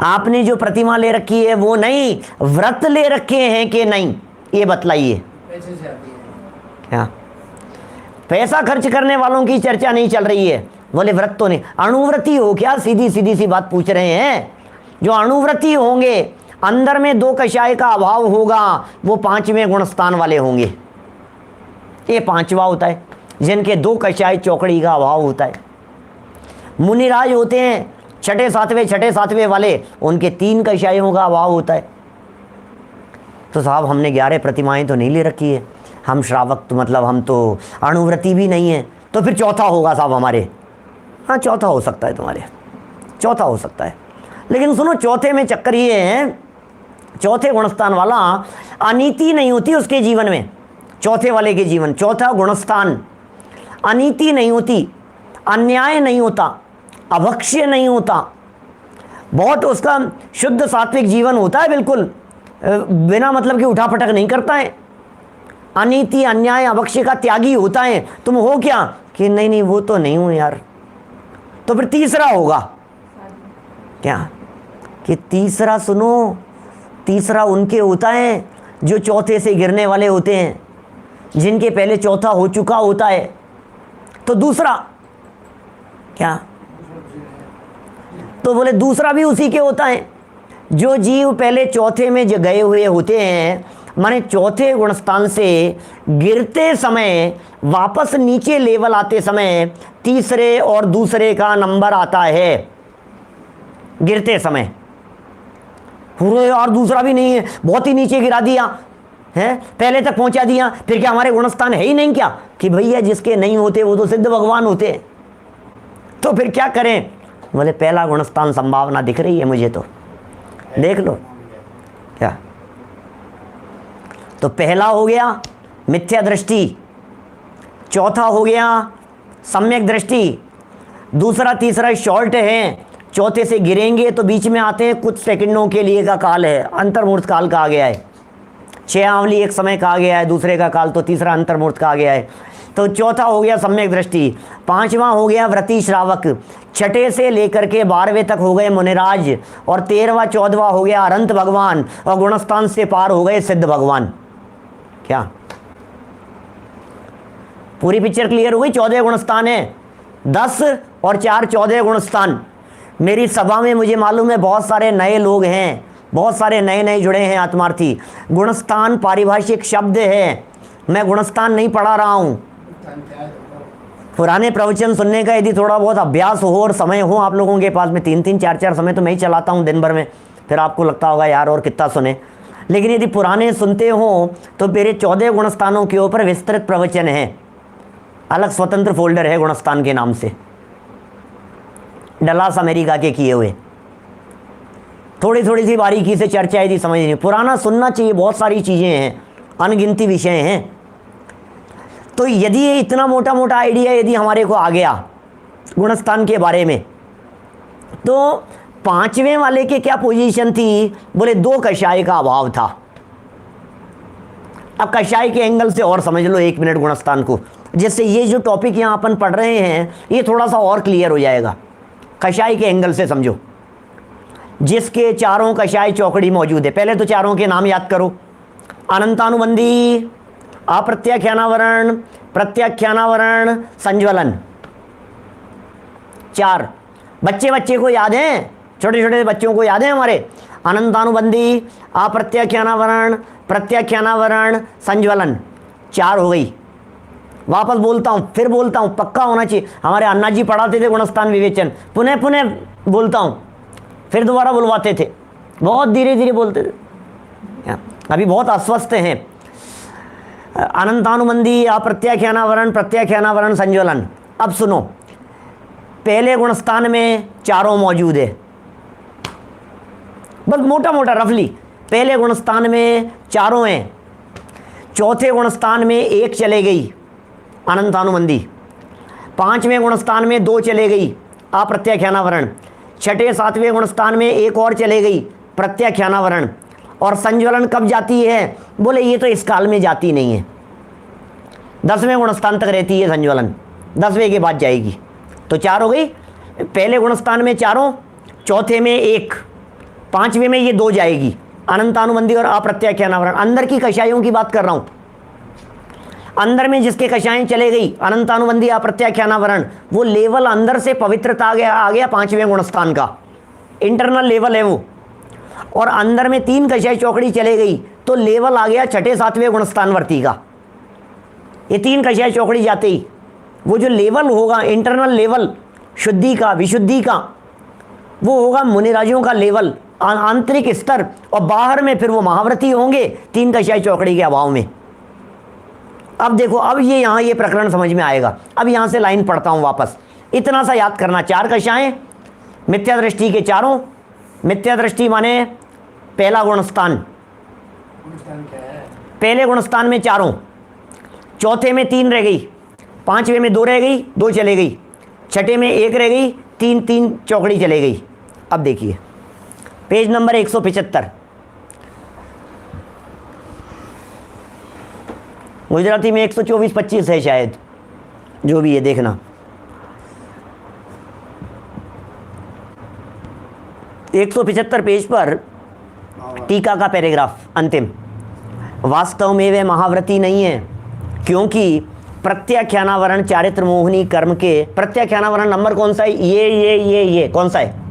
आपने जो प्रतिमा ले रखी है वो नहीं, व्रत ले रखे हैं कि नहीं ये बतलाइए। क्या पैसा खर्च करने वालों की चर्चा नहीं चल रही है? बोले व्रत तो नहीं, अणुव्रती हो क्या? सीधी सीधी सी बात पूछ रहे हैं। जो अणुव्रती होंगे अंदर में 2 कषाय का अभाव होगा, वो 5वें गुणस्थान वाले होंगे। ये 5वां होता है जिनके 2 कषाय चौकड़ी का अभाव होता है। मुनिराज होते हैं छठे सातवें वाले, उनके 3 कषायों का अभाव होता है। तो साहब हमने 11 प्रतिमाएं तो नहीं ले रखी है, हम श्रावक तो मतलब हम तो अणुव्रती भी नहीं है, तो फिर चौथा होगा साहब हमारे। हाँ चौथा हो सकता है तुम्हारे, चौथा हो सकता है। लेकिन सुनो, चौथे में चक्कर ये है, चौथे गुणस्थान वाला अनीति नहीं होती उसके जीवन में। चौथे वाले के जीवन, चौथा गुणस्थान, अनीति नहीं होती, अन्याय नहीं होता, अभक्ष्य नहीं होता, बहुत उसका शुद्ध सात्विक जीवन होता है, बिल्कुल बिना मतलब कि उठापटक नहीं करता है, अनीति अन्याय अभक्ष्य का त्यागी होता है। तुम हो क्या कि नहीं नहीं वो तो नहीं हूं यार। तो फिर तीसरा होगा क्या कि तीसरा, सुनो, तीसरा उनके होता है जो चौथे से गिरने वाले होते हैं, जिनके पहले चौथा हो चुका होता है। तो दूसरा क्या? तो बोले दूसरा भी उसी के होता है जो जीव पहले चौथे में गए हुए होते हैं, माने चौथे गुणस्थान से गिरते समय वापस नीचे लेवल आते समय तीसरे और दूसरे का नंबर आता है गिरते समय। पूरे और दूसरा भी नहीं है, बहुत ही नीचे गिरा दिया है, पहले तक पहुंचा दिया, फिर क्या हमारे गुणस्थान है ही नहीं क्या? कि भैया जिसके नहीं होते वो तो सिद्ध भगवान होते। तो फिर क्या करें? बोले पहला गुणस्थान संभावना दिख रही है मुझे, तो देख लो क्या। तो पहला हो गया मिथ्या दृष्टि, चौथा हो गया सम्यक दृष्टि, दूसरा तीसरा शॉर्ट है, चौथे से गिरेंगे तो बीच में आते हैं कुछ सेकंडों के लिए का काल है, अंतर्मूर्त काल कहा गया है। 6 आंवली एक समय कहा गया है, दूसरे का काल तो तीसरा अंतर्मूर्त कहा गया है। तो चौथा हो गया सम्यक दृष्टि, 5वां हो गया व्रती श्रावक, छठे से लेकर के 12वें तक हो गए मुनिराज, और 13वां 14वां हो गया अनंत भगवान, और गुणस्थान से पार हो गए सिद्ध भगवान। क्या पूरी पिक्चर क्लियर हो गई? 14 गुणस्थान है, 10 और 4 14 गुणस्थान। मेरी सभा में मुझे मालूम है बहुत सारे नए लोग हैं, बहुत सारे नए जुड़े हैं आत्मार्थी। गुणस्थान पारिभाषिक शब्द है, मैं गुणस्थान नहीं पढ़ा रहा हूं। पुराने प्रवचन सुनने का यदि थोड़ा बहुत अभ्यास हो और समय हो आप लोगों के पास में, 3-3 4-4 समय तो मैं ही चलाता हूं दिन भर में, फिर आपको लगता होगा यार और कितना सुने। लेकिन यदि पुराने सुनते हो तो मेरे 14 गुणस्थानों के ऊपर विस्तृत प्रवचन है, अलग स्वतंत्र फोल्डर है गुणस्थान के नाम से, डलास अमेरिका के किए हुए। थोड़ी थोड़ी सी बारीकी से चर्चा यदि समझनी, पुराना सुनना चाहिए, बहुत सारी चीज़ें हैं, अनगिनती विषय हैं। तो यदि ये इतना मोटा मोटा आइडिया यदि हमारे को आ गया गुणस्थान के बारे में, तो पांचवें वाले के क्या पोजीशन थी? बोले 2 कषाय का अभाव था। अब कषाय के एंगल से और समझ लो 1 मिनट गुणस्थान को, जिससे ये जो टॉपिक यहाँ अपन पढ़ रहे हैं ये थोड़ा सा और क्लियर हो जाएगा। कषाय के एंगल से समझो, जिसके चारों कषाय चौकड़ी मौजूद है। पहले तो चारों के नाम याद करो। अनंतानुबंधी, अप्रत्याख्यानावरण, प्रत्याख्यानावरण, संज्वलन। 4 बच्चे को याद हैं, छोटे छोटे बच्चों को याद है हमारे। अनंतानुबंधी, अप्रत्याख्यानावरण, प्रत्याख्यानावरण, संज्वलन। 4 हो गई। वापस बोलता हूँ, फिर बोलता हूँ, पक्का होना चाहिए। हमारे अन्ना जी पढ़ाते थे गुणस्थान विवेचन, पुनः पुनः बोलता हूँ, फिर दोबारा बुलवाते थे, बहुत धीरे धीरे बोलते थे, अभी बहुत अस्वस्थ हैं। अनंतानुबंधी, अप्रत्याख्यानावरण, प्रत्याख्यानावरण, संज्वलन। अब सुनो, पहले गुणस्थान में चारों मौजूद है, बस मोटा मोटा रफली पहले गुणस्थान में चारों हैं। चौथे गुणस्थान में 1 चले गई अनंतानुबंधी। 5वें गुणस्थान में 2 चले गई अप्रत्याख्यानावरण। 6ठे 7वें गुणस्थान में 1 और चले गई प्रत्याख्यानावरण। और संज्वलन कब जाती है? बोले ये तो इस काल में जाती नहीं है, 10वें गुणस्थान तक रहती है संज्वलन, 10वें के बाद जाएगी। तो 4 हो गई। पहले गुणस्थान में चारों, चौथे में 1, 5वें में ये 2 जाएगी, अनंतानुबंधी और अप्रत्याख्यानावरण। अंदर की कषायों की बात कर रहा हूं। अंदर में जिसके कषाएं चले गई, अनंतानुबंधी, अप्रत्याख्यानावरण, वो लेवल अंदर से पवित्रता आ गया 5वें गुणस्थान का, इंटरनल लेवल है वो। और अंदर में 3 कषाय चौकड़ी चले गई तो लेवल आ गया 6ठे 7वें गुणस्थानवर्ती का। ये 3 कषाय चौकड़ी जाते ही वो जो लेवल होगा, इंटरनल लेवल शुद्धि का, विशुद्धि का, वो होगा मुनिराजों का लेवल, आंतरिक स्तर। और बाहर में फिर वो महाव्रती होंगे 3 कषाय चौकड़ी के अभाव में। अब देखो, अब ये यहाँ ये प्रकरण समझ में आएगा। अब यहाँ से लाइन पढ़ता हूँ वापस, इतना सा याद करना। 4 कषाएं, मिथ्या दृष्टि के चारों। मिथ्या दृष्टि माने पहला गुणस्थान, पहले गुणस्थान में चारों, चौथे में 3 रह गई, 5वें में 2 रह गई, 2 चले गई, 6ठे में 1 रह गई, 3 चौकड़ी चले गई। अब देखिए पेज नंबर 175, गुजराती में 124-25 है शायद, जो भी है देखना। 175 पेज पर टीका का पैराग्राफ अंतिम। वास्तव में वे महाव्रती नहीं है, क्योंकि प्रत्याख्यानावरण चारित्र मोहिनी कर्म के। प्रत्याख्यानावरण नंबर कौन सा है? ये कौन सा है?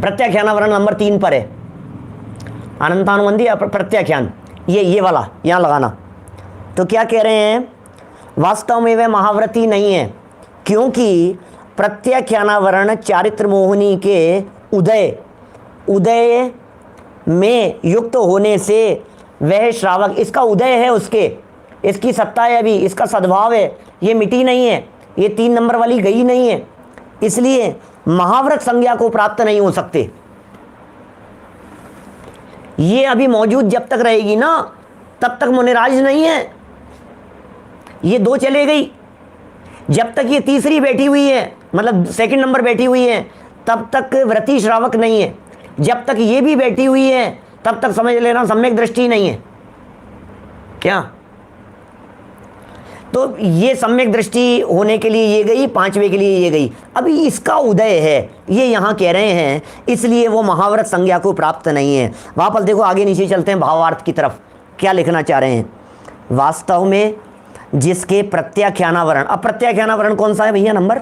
प्रत्याख्यानावरण नंबर 3 पर है। अनंतानुबंधी प्रत्याख्यान, ये वाला यहाँ लगाना। तो क्या कह रहे हैं? वास्तव में वे महाव्रती नहीं है, क्योंकि प्रत्याख्यानावरण चारित्र मोहिनी के उदय में युक्त होने से वह श्रावक, इसका उदय है, उसके इसकी सत्ता है, अभी इसका सद्भाव है, ये मिटी नहीं है, ये 3 नंबर वाली गई नहीं है, इसलिए महाव्रत संज्ञा को प्राप्त नहीं हो सकते। ये अभी मौजूद जब तक रहेगी ना, तब तक मुनिराज नहीं है। ये 2 चले गई, जब तक ये तीसरी बैठी हुई है, मतलब 2nd नंबर बैठी हुई है, तब तक व्रती श्रावक नहीं है। जब तक ये भी बैठी हुई है, तब तक समझ लेना सम्यक दृष्टि नहीं है। क्या? तो ये सम्यक दृष्टि होने के लिए ये गई, 5वें के लिए ये गई। अभी इसका उदय है, ये यहाँ कह रहे हैं, इसलिए वो महाव्रत संज्ञा को प्राप्त नहीं है। वापस देखो, आगे नीचे चलते हैं भावार्थ की तरफ, क्या लिखना चाह रहे हैं। वास्तव में जिसके प्रत्याख्यानावरण, अब प्रत्याख्यानावरण कौन सा है भैया नंबर?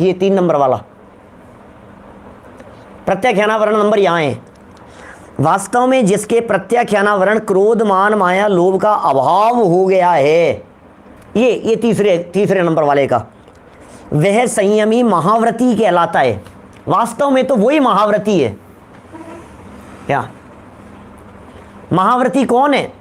ये 3 नंबर वाला प्रत्याख्यानावरण नंबर यहाँ है। वास्तव में जिसके प्रत्याख्यानावरण क्रोध, मान, माया, लोभ का अभाव हो गया है, ये तीसरे नंबर वाले का, वह संयमी महाव्रती कहलाता है। वास्तव में तो वही महाव्रती है। क्या महाव्रती कौन है?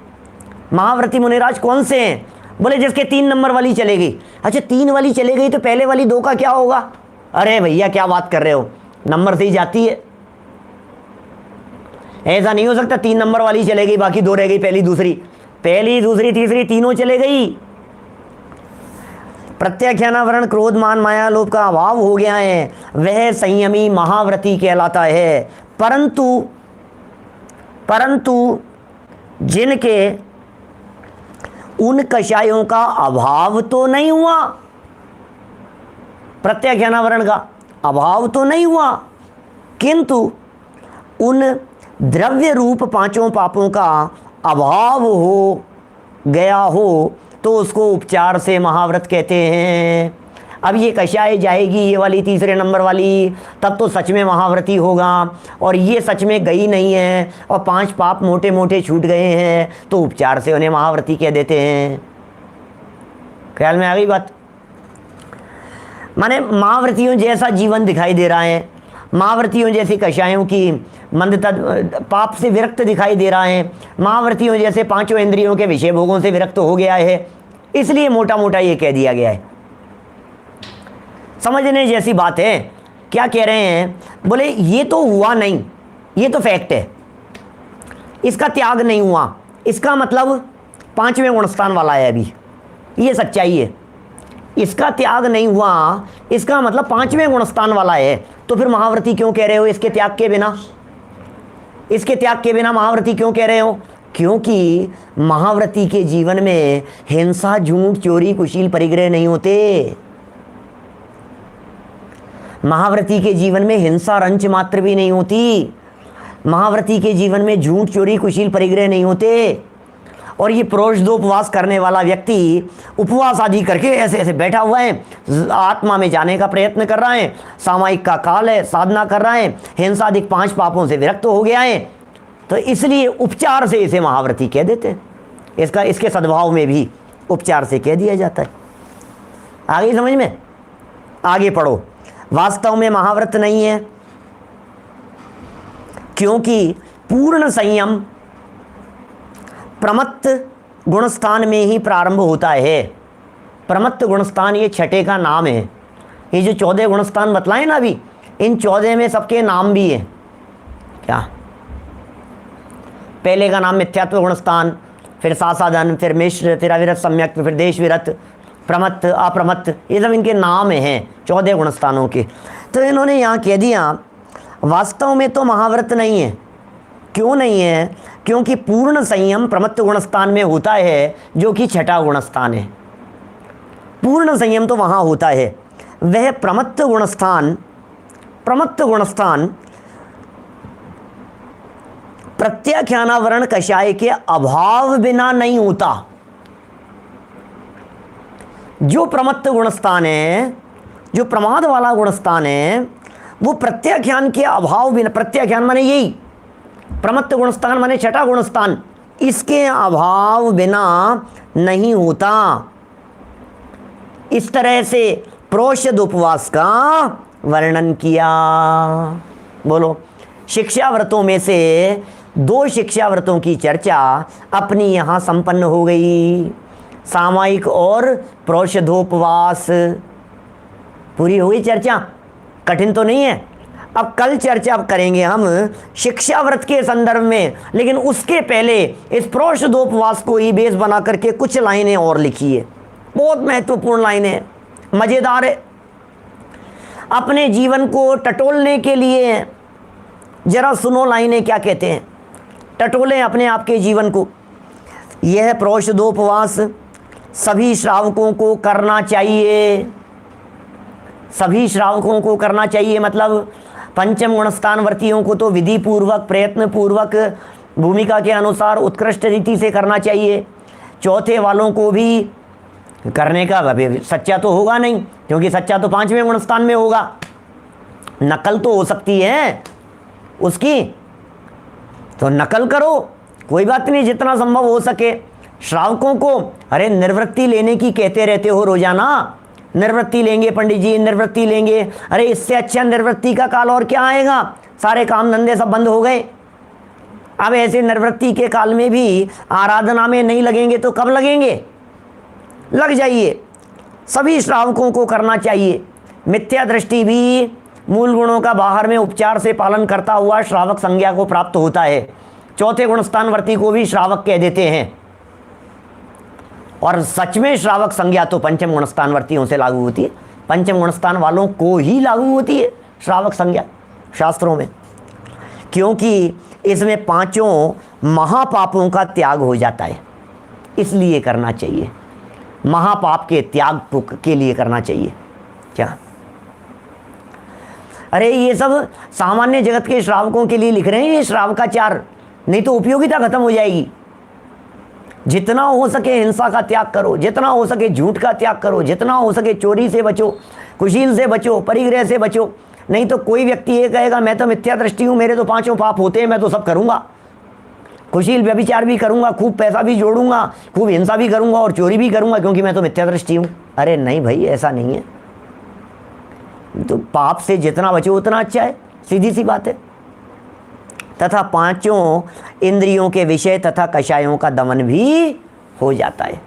महाव्रती मुनिराज कौन से हैं? बोले जिसके 3 नंबर वाली चले गई। अच्छा, 3 वाली चले गई तो पहले वाली 2 का क्या होगा? अरे भैया क्या बात कर रहे हो, नंबर से ही जाती है। ऐसा नहीं हो सकता 3 नंबर वाली चले गई, बाकी 2 रह गई, पहली दूसरी, तीसरी तीनों चले गई। प्रत्याख्यानावरण क्रोध मान माया लोभ का अभाव हो गया है, वह संयमी महाव्रती कहलाता है। परंतु जिनके उन कषायों का अभाव तो नहीं हुआ, प्रत्याख्यानावरण का अभाव तो नहीं हुआ, किंतु उन द्रव्य रूप पांचों पापों का अभाव हो गया हो तो उसको उपचार से महाव्रत कहते हैं। अब ये कषाय जाएगी, ये वाली तीसरे नंबर वाली, तब तो सच में महाव्रती होगा, और ये सच में गई नहीं है और 5 पाप मोटे मोटे छूट गए हैं तो उपचार से उन्हें महाव्रती कह देते हैं। ख्याल में आ गई बात? माने महाव्रतियों जैसा जीवन दिखाई दे रहा है, महाव्रतियों जैसी कषायों की मंदता, पाप से विरक्त दिखाई दे रहा है, महाव्रतियों जैसे 5 इंद्रियों के विषय भोगों से विरक्त हो गया है, इसलिए मोटा मोटा ये कह दिया गया है। समझने जैसी बात है। क्या कह रहे हैं? बोले ये तो हुआ नहीं, ये तो फैक्ट है, इसका त्याग नहीं हुआ, इसका मतलब 5वें गुणस्थान वाला है, अभी ये सच्चाई है। इसका त्याग नहीं हुआ, इसका मतलब 5वें गुणस्थान वाला है, तो फिर महाव्रती क्यों कह रहे हो? इसके त्याग के बिना, इसके त्याग के बिना महाव्रती क्यों कह रहे हो? क्योंकि महाव्रती के जीवन में हिंसा, झूठ, चोरी, कुशील, परिग्रह नहीं होते। महाव्रती के जीवन में हिंसा रंच मात्र भी नहीं होती। महाव्रती के जीवन में झूठ, चोरी, कुशील, परिग्रह नहीं होते। और ये प्रोषदोपवास करने वाला व्यक्ति उपवास आदि करके ऐसे ऐसे बैठा हुआ है, आत्मा में जाने का प्रयत्न कर रहा है, सामायिक का काल है, साधना कर रहा है, हिंसादिक 5 पापों से विरक्त हो गया है, तो इसलिए उपचार से इसे महाव्रती कह देते हैं। इसके सद्भाव में भी उपचार से कह दिया जाता है। आगे समझ में? आगे पढ़ो। वास्तव में महाव्रत नहीं है, क्योंकि पूर्ण संयम प्रमत्त गुणस्थान में ही प्रारंभ होता है। प्रमत्त गुणस्थान ये 6ठे का नाम है। ये जो 14 गुणस्थान बतलाए ना अभी, इन 14 में सबके नाम भी हैं। क्या? पहले का नाम मिथ्यात्व गुणस्थान, फिर सासाधन, फिर मिश्र, फिर अविरत सम्यक, फिर देश विरत, प्रमत्त, अप्रमत्त, ये सब इनके नाम हैं 14 गुणस्थानों के। तो इन्होंने यहाँ कह दिया वास्तव में तो महाव्रत नहीं है। क्यों नहीं है? क्योंकि पूर्ण संयम प्रमत्त गुणस्थान में होता है, जो कि 6ठा गुणस्थान है। पूर्ण संयम तो वहाँ होता है। वह प्रमत्त गुणस्थान प्रत्याख्यानावरण कषाय के अभाव बिना नहीं होता। जो प्रमत्त गुणस्थान है, जो प्रमाद वाला गुणस्थान है, वो प्रत्याख्यान के अभाव बिना, प्रत्याख्यान माने यही, प्रमत्त गुणस्थान माने 6ठा गुणस्थान, इसके अभाव बिना नहीं होता। इस तरह से प्रोषद उपवास का वर्णन किया। बोलो, शिक्षाव्रतों में से 2 शिक्षाव्रतों की चर्चा अपनी यहाँ संपन्न हो गई। सामायिक और प्रोषदोपवास पूरी हो गई चर्चा। कठिन तो नहीं है। अब कल चर्चा करेंगे हम शिक्षाव्रत के संदर्भ में, लेकिन उसके पहले इस प्रोषदोपवास को ही बेस बना करके कुछ लाइनें और लिखी है। बहुत महत्वपूर्ण लाइनें, मज़ेदार है। अपने जीवन को टटोलने के लिए जरा सुनो लाइनें क्या कहते हैं। टटोलें अपने आप के जीवन को। यह प्रोषदोपवास सभी श्रावकों को करना चाहिए। सभी श्रावकों को करना चाहिए मतलब पंचम गुणस्थान वर्तियों को तो विधि पूर्वक, प्रयत्न पूर्वक, भूमिका के अनुसार उत्कृष्ट रीति से करना चाहिए। चौथे वालों को भी करने का अभी सच्चा तो होगा नहीं, क्योंकि सच्चा तो 5वें गुणस्थान में होगा। नकल तो हो सकती है उसकी, तो नकल करो, कोई बात नहीं, जितना संभव हो सके। श्रावकों को अरे निवृत्ति लेने की कहते रहते हो रोजाना, निवृत्ति लेंगे पंडित जी, निवृत्ति लेंगे। अरे इससे अच्छा निवृत्ति का काल और क्या आएगा? सारे काम धंधे सब बंद हो गए। अब ऐसे निवृत्ति के काल में भी आराधना में नहीं लगेंगे तो कब लगेंगे? लग जाइए। सभी श्रावकों को करना चाहिए। मिथ्या दृष्टि भी मूल गुणों का बाहर में उपचार से पालन करता हुआ श्रावक संज्ञा को प्राप्त होता है। चौथे गुणस्थान वर्ती को भी श्रावक कह देते हैं। और सच में श्रावक संज्ञा तो पंचम गुणस्थानवर्तियों से लागू होती है, पंचम गुणस्थान वालों को ही लागू होती है श्रावक संज्ञा शास्त्रों में, क्योंकि इसमें पांचों महापापों का त्याग हो जाता है, इसलिए करना चाहिए, महापाप के त्याग के लिए करना चाहिए। क्या अरे ये सब सामान्य जगत के श्रावकों के लिए लिख रहे हैं ये श्रावकाचार, नहीं तो उपयोगिता खत्म हो जाएगी। जितना हो सके हिंसा का त्याग करो, जितना हो सके झूठ का त्याग करो, जितना हो सके चोरी से बचो, कुशील से बचो, परिग्रह से बचो। नहीं तो कोई व्यक्ति ये कहेगा मैं तो मिथ्या दृष्टि हूँ, मेरे तो पांचों पाप होते हैं, मैं तो सब करूँगा, कुशील व्यभिचार भी करूँगा, खूब पैसा भी जोड़ूंगा, खूब हिंसा भी करूँगा और चोरी भी करूँगा क्योंकि मैं तो मिथ्या दृष्टि हूँ। अरे नहीं भाई, ऐसा नहीं है। तो पाप से जितना बचो उतना अच्छा है, सीधी सी बात है। तथा पांचों इंद्रियों के विषय तथा कषायों का दमन भी हो जाता है,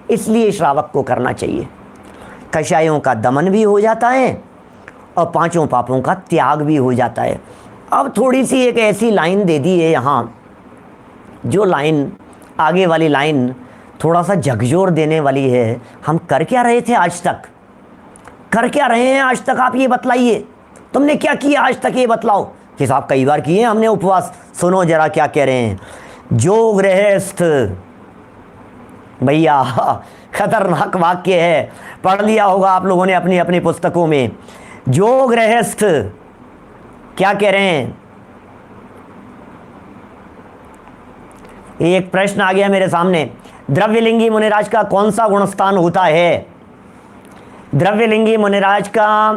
इसलिए श्रावक को करना चाहिए। कषायों का दमन भी हो जाता है और पांचों पापों का त्याग भी हो जाता है। अब थोड़ी सी एक ऐसी लाइन दे दी है यहाँ, जो लाइन आगे वाली लाइन थोड़ा सा झकझोर देने वाली है। हम कर क्या रहे थे आज तक, कर क्या रहे हैं आज तक, आप ये बतलाइए, तुमने क्या किया आज तक, ये बतलाओ। कि साहब कई बार किए हमने उपवास, सुनो जरा क्या कह रहे हैं। जो गृहस्थ, भैया खतरनाक वाक्य है, पढ़ लिया होगा आप लोगों ने अपनी अपनी पुस्तकों में। जो गृहस्थ क्या कह रहे हैं, एक प्रश्न आ गया मेरे सामने, द्रव्यलिंगी मुनिराज का कौन सा गुणस्थान होता है? द्रव्यलिंगी मुनिराज का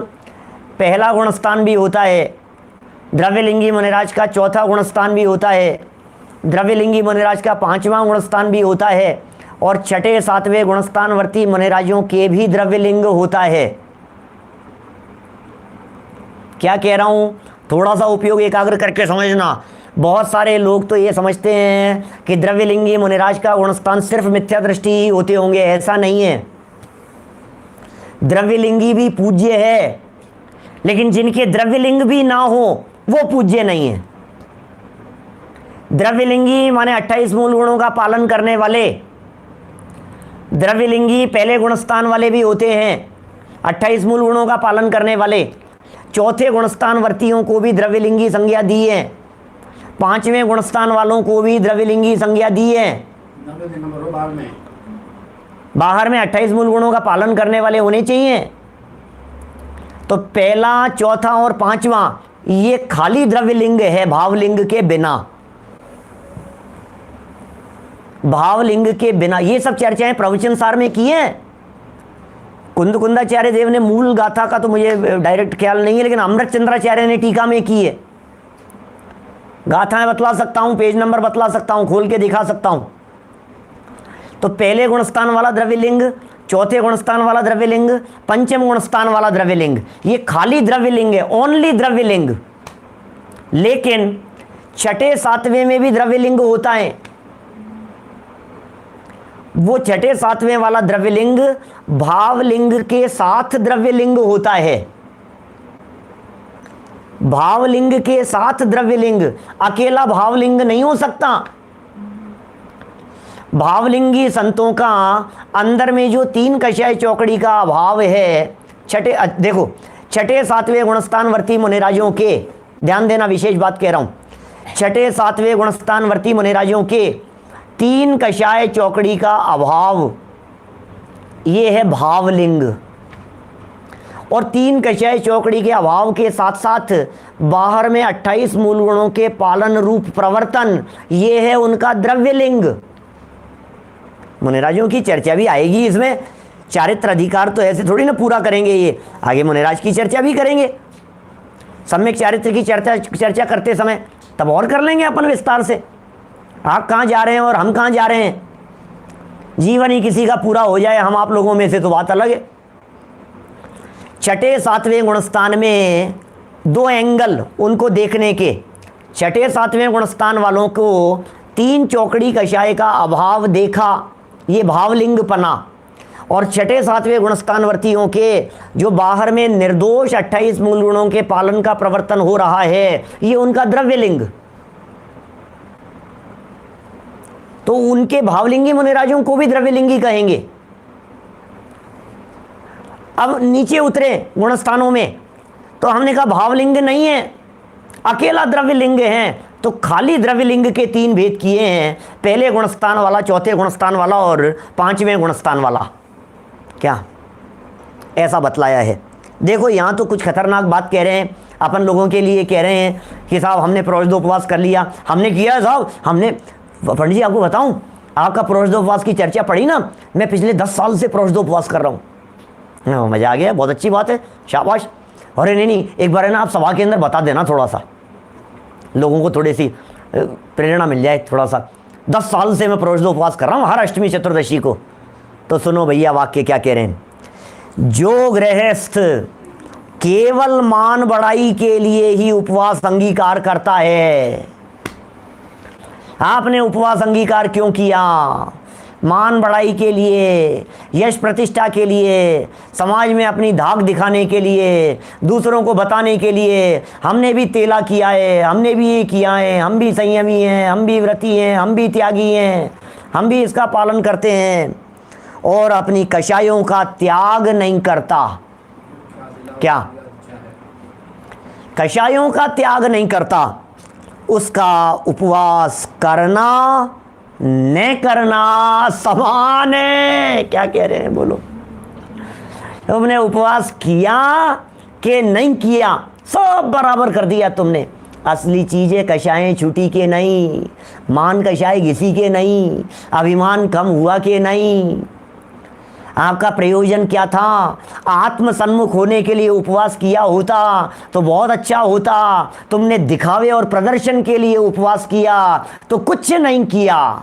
पहला गुणस्थान भी होता है, द्रव्यलिंगी मुनिराज का चौथा गुणस्थान भी होता है, द्रव्यलिंगी मुनिराज का पांचवा गुणस्थान भी होता है, और छठे सातवें गुणस्थानवर्ती मुनिराजों के भी द्रव्यलिंग होता है। क्या कह रहा हूं, थोड़ा सा उपयोग एकाग्र करके समझना। बहुत सारे लोग तो ये समझते हैं कि द्रव्यलिंगी मुनिराज का गुणस्थान सिर्फ मिथ्या दृष्टि ही होते होंगे, ऐसा नहीं है। द्रव्यलिंगी भी पूज्य है, लेकिन जिनके द्रव्यलिंग भी ना हो वो पूज्य नहीं है। द्रव्यलिंगी माने 28 मूल गुणों का पालन करने वाले, द्रव्यलिंगी पहले गुणस्थान वाले भी होते हैं, 28 मूल गुणों का पालन करने वाले। चौथे गुणस्थान वर्तियों को भी द्रव्यलिंगी संज्ञा दी है, पांचवें गुणस्थान वालों को भी द्रव्यलिंगी संज्ञा दी है। बाहर में 28 मूल गुणों का पालन करने वाले होने चाहिए। तो पहला, चौथा और पांचवा ये खाली द्रव्यलिंग है, भावलिंग के बिना, भावलिंग के बिना। ये सब चर्चाएं प्रवचन सार में की हैं। कुंदकुंदाचार्य देव ने मूल गाथा का तो मुझे डायरेक्ट ख्याल नहीं है, लेकिन अमृत चंद्राचार्य ने टीका में की है। गाथाएं बतला सकता हूं, पेज नंबर बतला सकता हूं, खोल के दिखा सकता हूं। तो पहले गुणस्थान वाला द्रव्यलिंग, चौथे गुणस्थान वाला द्रव्यलिंग, पंचम गुणस्थान वाला द्रव्यलिंग, ये खाली द्रव्यलिंग है, ओनली द्रव्यलिंग। लेकिन छठे सातवें में भी द्रव्यलिंग होता है। वो छठे सातवें वाला द्रव्यलिंग भावलिंग के साथ द्रव्यलिंग होता है, भावलिंग के साथ द्रव्यलिंग, अकेला भावलिंग नहीं हो सकता। भावलिंगी संतों का अंदर में जो तीन कषाय चौकड़ी का अभाव है, देखो छठे सातवें गुणस्थानवर्ती मुनिराजों के, ध्यान देना विशेष बात कह रहा हूं, छठे सातवें गुणस्थानवर्ती मुनिराजों के तीन कषाय चौकड़ी का अभाव, ये है भावलिंग। और तीन कषाय चौकड़ी के अभाव के साथ साथ बाहर में 28 मूल गुणों के पालन रूप प्रवर्तन, ये है उनका द्रव्यलिंग। मुनिराजों की चर्चा भी आएगी इसमें। चारित्र अधिकार तो ऐसे थोड़ी ना पूरा करेंगे, ये आगे मुनिराज की चर्चा भी करेंगे। सम्यक चारित्र की चर्चा करते समय तब और कर लेंगे अपन विस्तार से, आप कहाँ जा रहे हैं और हम कहाँ जा रहे हैं। जीवन ही किसी का पूरा हो जाए हम आप लोगों में से तो बात अलग है। छठे सातवें गुणस्थान में दो एंगल उनको देखने के, छठे सातवें गुणस्थान वालों को तीन चौकड़ी कषाय का अभाव देखा, ये भावलिंग पना। और छठे सातवें गुणस्थानवर्तियों के जो बाहर में निर्दोष 28 मूल गुणों के पालन का प्रवर्तन हो रहा है, ये उनका द्रव्यलिंग। तो उनके भावलिंगी मुनिराजों को भी द्रव्यलिंगी कहेंगे। अब नीचे उतरे गुणस्थानों में, तो हमने कहा भावलिंग नहीं है, अकेला द्रव्यलिंग है। तो खाली द्रव्यलिंग के 3 भेद किए हैं, पहले गुणस्थान वाला, चौथे गुणस्थान वाला और 5वें गुणस्थान वाला। क्या ऐसा बतलाया है। देखो यहाँ तो कुछ खतरनाक बात कह रहे हैं, अपन लोगों के लिए कह रहे हैं कि साहब हमने प्रोषदोपवास कर लिया, हमने किया है साहब, हमने। पंडित जी आपको बताऊं, आपका प्रोषदोपवास की चर्चा पड़ी ना, मैं पिछले 10 साल से प्रोषदोपवास कर रहा हूँ। मजा आ गया, बहुत अच्छी बात है, शाबाश। अरे नहीं, एक बार है ना आप सभा के अंदर बता देना, थोड़ा सा लोगों को थोड़ी सी प्रेरणा मिल जाए थोड़ा सा। 10 साल से मैं प्रोषदोपवास कर रहा हूँ हर अष्टमी चतुर्दशी को। तो सुनो भैया वाक्य क्या कह रहे हैं। जो गृहस्थ केवल मान बढ़ाई के लिए ही उपवास अंगीकार करता है, आपने उपवास अंगीकार क्यों किया? मान बढ़ाई के लिए, यश प्रतिष्ठा के लिए, समाज में अपनी धाक दिखाने के लिए, दूसरों को बताने के लिए, हमने भी तेला किया है, हमने भी ये किया है, हम भी संयमी हैं, हम भी व्रती हैं, हम भी त्यागी हैं, हम भी इसका पालन करते हैं, और अपनी कषायों का त्याग नहीं करता। क्या? कषायों का त्याग नहीं करता, उसका उपवास करना न करना समान है। क्या कह रहे हैं बोलो? तुमने उपवास किया कि नहीं किया, सब बराबर कर दिया तुमने। असली चीज़ें कषायें छूटी के नहीं, मान कषाय घिसी के नहीं, अभिमान कम हुआ के नहीं। आपका प्रयोजन क्या था? आत्म सन्मुख होने के लिए उपवास किया होता तो बहुत अच्छा होता। तुमने दिखावे और प्रदर्शन के लिए उपवास किया तो कुछ नहीं किया।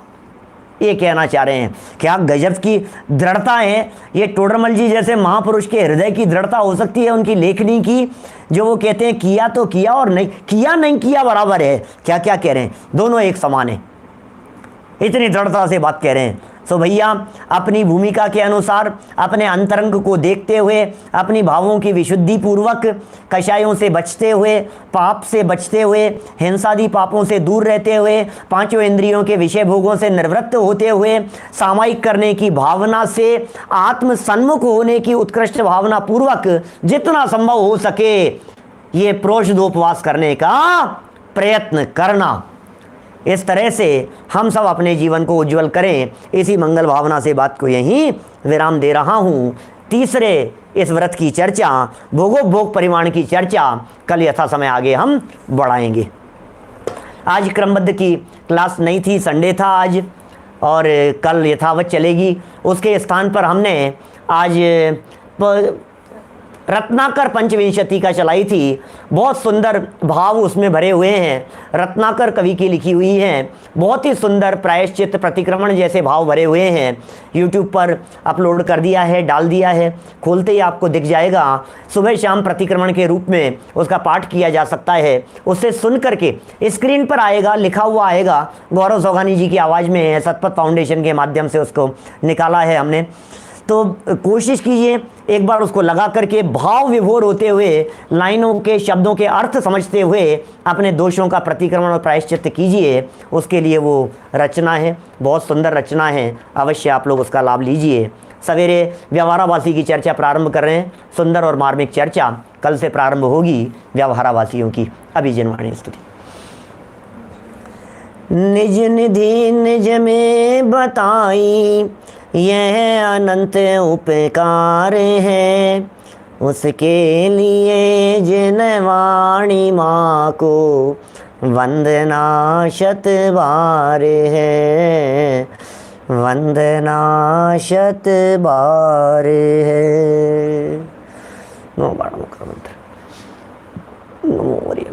ये कहना चाह रहे हैं। क्या गजब की दृढ़ता है। ये टोडरमल जी जैसे महापुरुष के हृदय की दृढ़ता हो सकती है उनकी लेखनी की, जो वो कहते हैं किया तो किया और नहीं किया बराबर है। क्या क्या कह रहे हैं? दोनों एक समान है। इतनी दृढ़ता से बात कह रहे हैं। सो भैया अपनी भूमिका के अनुसार, अपने अंतरंग को देखते हुए, अपनी भावों की विशुद्धि पूर्वक, कषायों से बचते हुए, पाप से बचते हुए, हिंसादी पापों से दूर रहते हुए, पांचों इंद्रियों के विषय भोगों से निवृत्त होते हुए, सामायिक करने की भावना से आत्म सन्मुख होने की उत्कृष्ट भावना पूर्वक जितना संभव हो सके ये प्रोषदोपवास करने का प्रयत्न करना। इस तरह से हम सब अपने जीवन को उज्जवल करें, इसी मंगल भावना से बात को यहीं विराम दे रहा हूँ। तीसरे इस व्रत की चर्चा, भोगोपभोग परिमाण की चर्चा कल यथा समय आगे हम बढ़ाएंगे। आज क्रमबद्ध की क्लास नहीं थी, संडे था आज, और कल यथावत चलेगी। उसके स्थान पर हमने आज रत्नाकर पंचविंशति का चलाई थी। बहुत सुंदर भाव उसमें भरे हुए हैं, रत्नाकर कवि की लिखी हुई हैं। बहुत ही सुंदर प्रायश्चित, प्रतिक्रमण जैसे भाव भरे हुए हैं। यूट्यूब पर अपलोड कर दिया है, डाल दिया है, खोलते ही आपको दिख जाएगा। सुबह शाम प्रतिक्रमण के रूप में उसका पाठ किया जा सकता है। उससे सुन करके स्क्रीन पर आएगा, लिखा हुआ आएगा। गौरव सौगानी जी की आवाज़ में है, सतपथ फाउंडेशन के माध्यम से उसको निकाला है हमने। तो कोशिश कीजिए एक बार उसको लगा करके भाव विभोर होते हुए, लाइनों के शब्दों के अर्थ समझते हुए अपने दोषों का प्रतिक्रमण और प्रायश्चित्त कीजिए। उसके लिए वो रचना है, बहुत सुंदर रचना है, अवश्य आप लोग उसका लाभ लीजिए। सवेरे व्यवहारावासी की चर्चा प्रारंभ कर रहे हैं, सुंदर और मार्मिक चर्चा कल से प्रारंभ होगी व्यवहारावासियों की। अभिजनवाणी स्तुति। निज निधि निज में बताई यह अनंत उपकार है, उसके लिए जिन वाणी माँ को वंदना शत बार है, वंदना शत बार है। नमो बाणमुख मंत्र, नमो हरि।